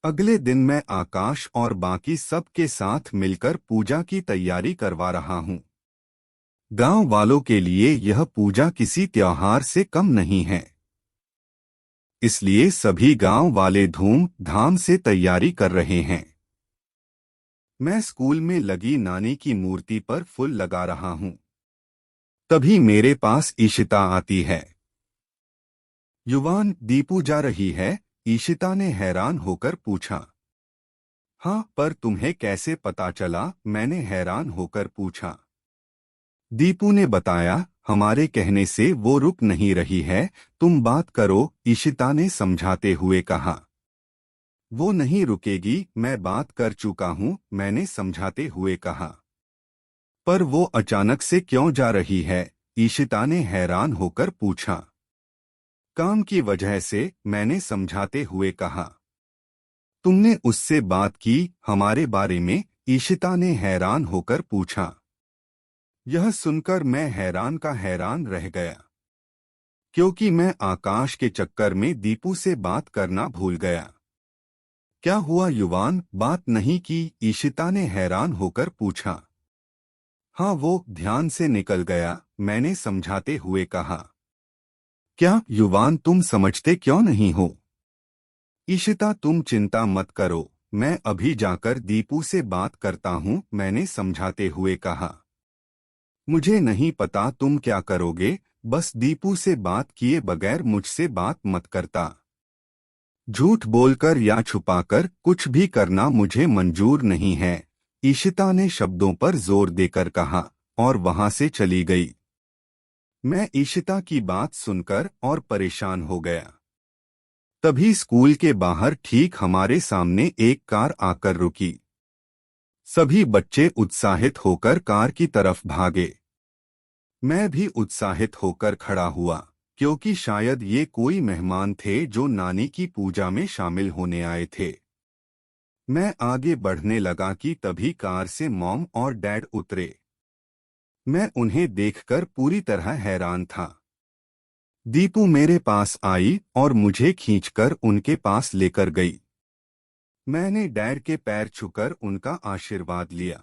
अगले दिन मैं आकाश और बाकी सब के साथ मिलकर पूजा की तैयारी करवा रहा हूँ। गांव वालों के लिए यह पूजा किसी त्योहार से कम नहीं है, इसलिए सभी गांव वाले धूम धाम से तैयारी कर रहे हैं। मैं स्कूल में लगी नानी की मूर्ति पर फूल लगा रहा हूँ। तभी मेरे पास ईशिता आती है। युवान, दीपू जा रही है? ईशिता ने हैरान होकर पूछा। हाँ, पर तुम्हें कैसे पता चला? मैंने हैरान होकर पूछा। दीपू ने बताया, हमारे कहने से वो रुक नहीं रही है, तुम बात करो, ईशिता ने समझाते हुए कहा। वो नहीं रुकेगी, मैं बात कर चुका हूँ, मैंने समझाते हुए कहा। पर वो अचानक से क्यों जा रही है? ईशिता ने हैरान होकर पूछा। काम की वजह से, मैंने समझाते हुए कहा। तुमने उससे बात की हमारे बारे में? ईशिता ने हैरान होकर पूछा। यह सुनकर मैं हैरान का हैरान रह गया, क्योंकि मैं आकाश के चक्कर में दीपू से बात करना भूल गया। क्या हुआ युवान, बात नहीं की? ईशिता ने हैरान होकर पूछा। हाँ, वो ध्यान से निकल गया, मैंने समझाते हुए कहा। क्या युवान, तुम समझते क्यों नहीं हो? ईशिता, तुम चिंता मत करो, मैं अभी जाकर दीपू से बात करता हूँ, मैंने समझाते हुए कहा। मुझे नहीं पता तुम क्या करोगे, बस दीपू से बात किए बगैर मुझसे बात मत करता। झूठ बोलकर या छुपाकर कुछ भी करना मुझे मंजूर नहीं है, ईशिता ने शब्दों पर जोर देकर कहा और वहां से चली गई। मैं ईशिता की बात सुनकर और परेशान हो गया। तभी स्कूल के बाहर ठीक हमारे सामने एक कार आकर रुकी। सभी बच्चे उत्साहित होकर कार की तरफ भागे। मैं भी उत्साहित होकर खड़ा हुआ, क्योंकि शायद ये कोई मेहमान थे जो नानी की पूजा में शामिल होने आए थे। मैं आगे बढ़ने लगा कि तभी कार से मॉम और डैड उतरे। मैं उन्हें देखकर पूरी तरह हैरान था। दीपू मेरे पास आई और मुझे खींचकर उनके पास लेकर गई। मैंने डैड के पैर छूकर उनका आशीर्वाद लिया।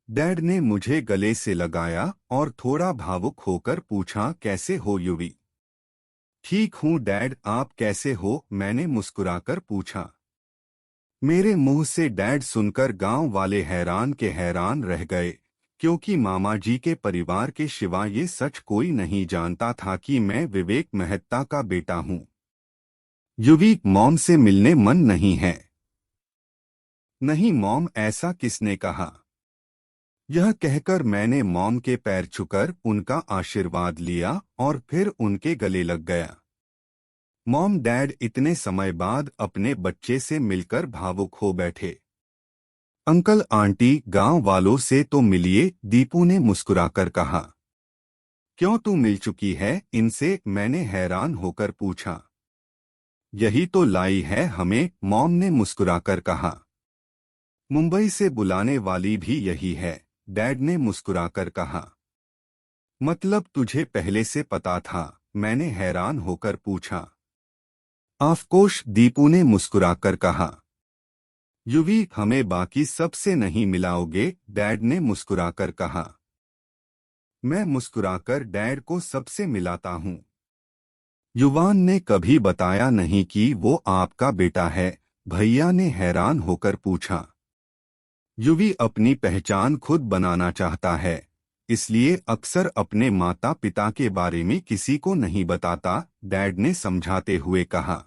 डैड ने मुझे गले से लगाया और थोड़ा भावुक होकर पूछा, कैसे हो युवी? ठीक हूँ डैड, आप कैसे हो? मैंने मुस्कुराकर पूछा। मेरे मुंह से डैड सुनकर गांव वाले हैरान के हैरान रह गए, क्योंकि मामा जी के परिवार के सिवा ये सच कोई नहीं जानता था कि मैं विवेक मेहता का बेटा हूँ। युवी, मॉम से मिलने मन नहीं है? नहीं मॉम, ऐसा किसने कहा? यह कहकर मैंने मॉम के पैर छूकर उनका आशीर्वाद लिया और फिर उनके गले लग गया। मॉम डैड इतने समय बाद अपने बच्चे से मिलकर भावुक हो बैठे। अंकल आंटी, गांव वालों से तो मिलिए, दीपू ने मुस्कुराकर कहा। क्यों, तू मिल चुकी है इनसे? मैंने हैरान होकर पूछा। यही तो लाई है हमें, मॉम ने मुस्कुराकर कहा। मुंबई से बुलाने वाली भी यही है, डैड ने मुस्कुराकर कहा। मतलब तुझे पहले से पता था? मैंने हैरान होकर पूछा। ऑफकोर्स, दीपू ने मुस्कुराकर कहा। युवी, हमें बाकी सबसे नहीं मिलाओगे? डैड ने मुस्कुराकर कहा। मैं मुस्कुराकर डैड को सबसे मिलाता हूँ। युवान ने कभी बताया नहीं कि वो आपका बेटा है? भैया ने हैरान होकर पूछा। युवी अपनी पहचान खुद बनाना चाहता है, इसलिए अक्सर अपने माता पिता के बारे में किसी को नहीं बताता, डैड ने समझाते हुए कहा।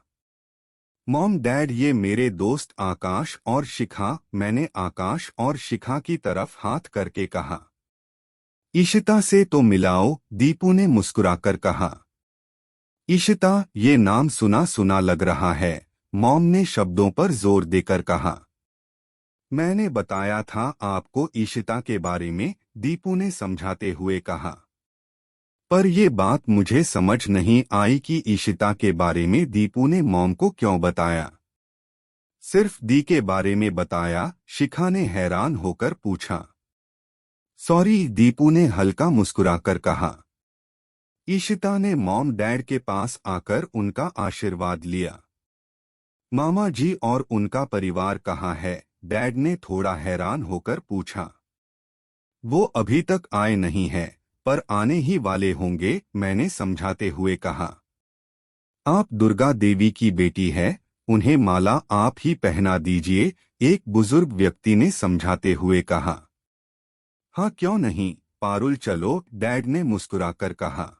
मॉम डैड, ये मेरे दोस्त आकाश और शिखा, मैंने आकाश और शिखा की तरफ हाथ करके कहा। ईशिता से तो मिलाओ, दीपू ने मुस्कुराकर कहा। ईशिता, ये नाम सुना सुना लग रहा है, मॉम ने शब्दों पर जोर देकर कहा। मैंने बताया था आपको ईशिता के बारे में, दीपू ने समझाते हुए कहा। पर ये बात मुझे समझ नहीं आई कि ईशिता के बारे में दीपू ने मॉम को क्यों बताया। सिर्फ दी के बारे में बताया? शिखा ने हैरान होकर पूछा। सॉरी, दीपू ने हल्का मुस्कुराकर कहा। ईशिता ने मॉम डैड के पास आकर उनका आशीर्वाद लिया। मामा जी और उनका परिवार कहाँ है? डैड ने थोड़ा हैरान होकर पूछा। वो अभी तक आए नहीं हैं, पर आने ही वाले होंगे, मैंने समझाते हुए कहा। आप दुर्गा देवी की बेटी है, उन्हें माला आप ही पहना दीजिए, एक बुजुर्ग व्यक्ति ने समझाते हुए कहा। हाँ क्यों नहीं, पारुल चलो, डैड ने मुस्कुराकर कहा।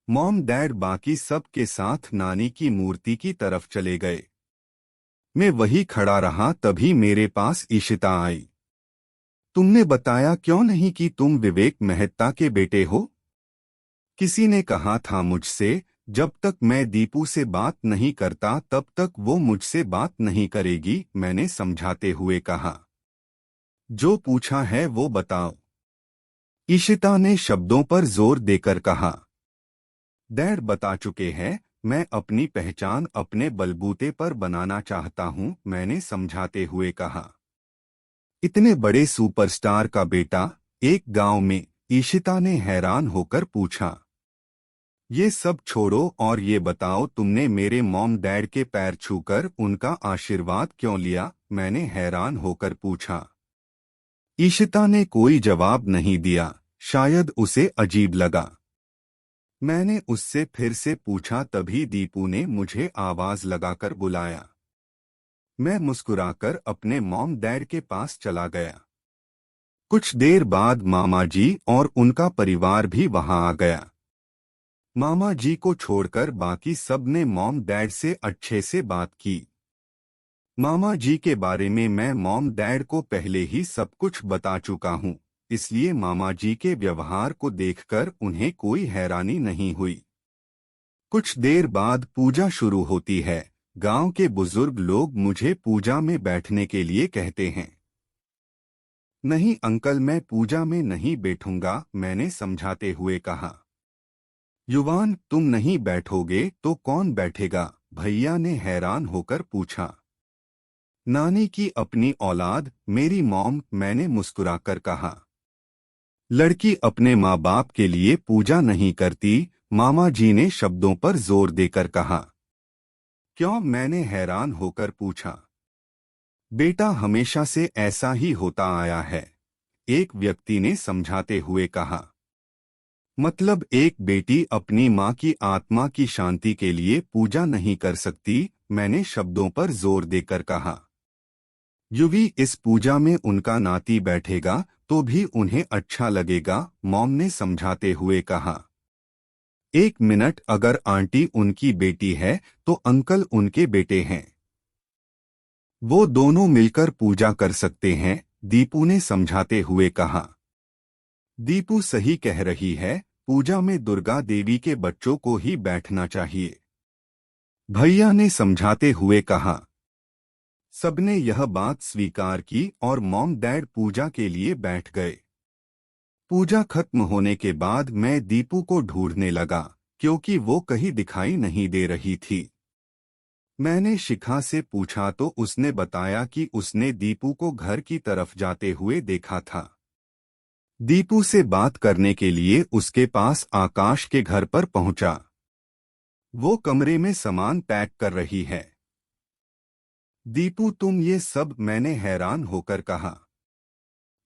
मॉम डैड बाकी सब के साथ नानी की मूर्ति की तरफ चले गए। मैं वही खड़ा रहा, तभी मेरे पास ईशिता आई। तुमने बताया क्यों नहीं कि तुम विवेक मेहता के बेटे हो? किसी ने कहा था मुझसे, जब तक मैं दीपू से बात नहीं करता तब तक वो मुझसे बात नहीं करेगी, मैंने समझाते हुए कहा। जो पूछा है वो बताओ, ईशिता ने शब्दों पर जोर देकर कहा। डैड बता चुके हैं, मैं अपनी पहचान अपने बलबूते पर बनाना चाहता हूँ, मैंने समझाते हुए कहा। इतने बड़े सुपरस्टार का बेटा एक गांव में? ईशिता ने हैरान होकर पूछा। ये सब छोड़ो और ये बताओ, तुमने मेरे मॉम डैड के पैर छूकर उनका आशीर्वाद क्यों लिया? मैंने हैरान होकर पूछा। ईशिता ने कोई जवाब नहीं दिया, शायद उसे अजीब लगा। मैंने उससे फिर से पूछा, तभी दीपू ने मुझे आवाज लगाकर बुलाया। मैं मुस्कुराकर अपने मॉम डैड के पास चला गया। कुछ देर बाद मामा जी और उनका परिवार भी वहां आ गया। मामा जी को छोड़कर बाकी सब ने मॉम डैड से अच्छे से बात की। मामा जी के बारे में मैं मॉम डैड को पहले ही सब कुछ बता चुका हूँ, इसलिए मामा जी के व्यवहार को देखकर उन्हें कोई हैरानी नहीं हुई। कुछ देर बाद पूजा शुरू होती है। गांव के बुजुर्ग लोग मुझे पूजा में बैठने के लिए कहते हैं। नहीं अंकल, मैं पूजा में नहीं बैठूंगा, मैंने समझाते हुए कहा। युवान, तुम नहीं बैठोगे तो कौन बैठेगा? भैया ने हैरान होकर पूछा। नानी की अपनी औलाद, मेरी मॉम, मैंने मुस्कुराकर कहा। लड़की अपने माँ बाप के लिए पूजा नहीं करती, मामा जी ने शब्दों पर जोर देकर कहा। क्यों? मैंने हैरान होकर पूछा। बेटा, हमेशा से ऐसा ही होता आया है, एक व्यक्ति ने समझाते हुए कहा। मतलब एक बेटी अपनी माँ की आत्मा की शांति के लिए पूजा नहीं कर सकती? मैंने शब्दों पर जोर देकर कहा। युवी, इस पूजा में उनका नाती बैठेगा तो भी उन्हें अच्छा लगेगा, मॉम ने समझाते हुए कहा। एक मिनट, अगर आंटी उनकी बेटी है तो अंकल उनके बेटे हैं, वो दोनों मिलकर पूजा कर सकते हैं, दीपू ने समझाते हुए कहा। दीपू सही कह रही है, पूजा में दुर्गा देवी के बच्चों को ही बैठना चाहिए, भैया ने समझाते हुए कहा। सबने यह बात स्वीकार की और मॉम डैड पूजा के लिए बैठ गए। पूजा खत्म होने के बाद मैं दीपू को ढूंढने लगा, क्योंकि वो कहीं दिखाई नहीं दे रही थी। मैंने शिखा से पूछा तो उसने बताया कि उसने दीपू को घर की तरफ जाते हुए देखा था। दीपू से बात करने के लिए उसके पास आकाश के घर पर पहुंचा। वो कमरे में सामान पैक कर रही है। दीपू, तुम ये सब? मैंने हैरान होकर कहा।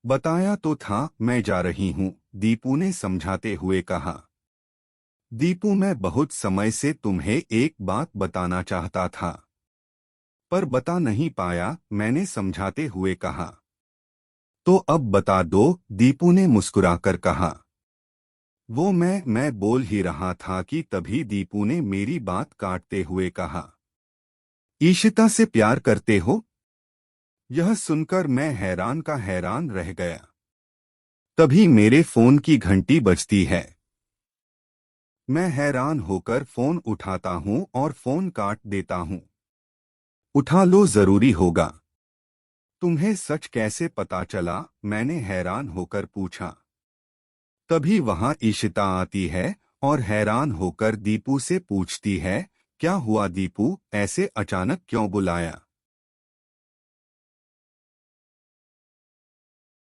बताया तो था, मैं जा रही हूँ, दीपू ने समझाते हुए कहा। दीपू, मैं बहुत समय से तुम्हें एक बात बताना चाहता था, पर बता नहीं पाया, मैंने समझाते हुए कहा। तो अब बता दो, दीपू ने मुस्कुराकर कहा। वो मैं बोल ही रहा था कि तभी दीपू ने मेरी बात काटते हुए कहा। ईशिता से प्यार करते हो? यह सुनकर मैं हैरान का हैरान रह गया। तभी मेरे फोन की घंटी बजती है। मैं हैरान होकर फोन उठाता हूं और फोन काट देता हूं। उठा लो, जरूरी होगा। तुम्हें सच कैसे पता चला? मैंने हैरान होकर पूछा। तभी वहां ईशिता आती है और हैरान होकर दीपू से पूछती है, क्या हुआ दीपू, ऐसे अचानक क्यों बुलाया?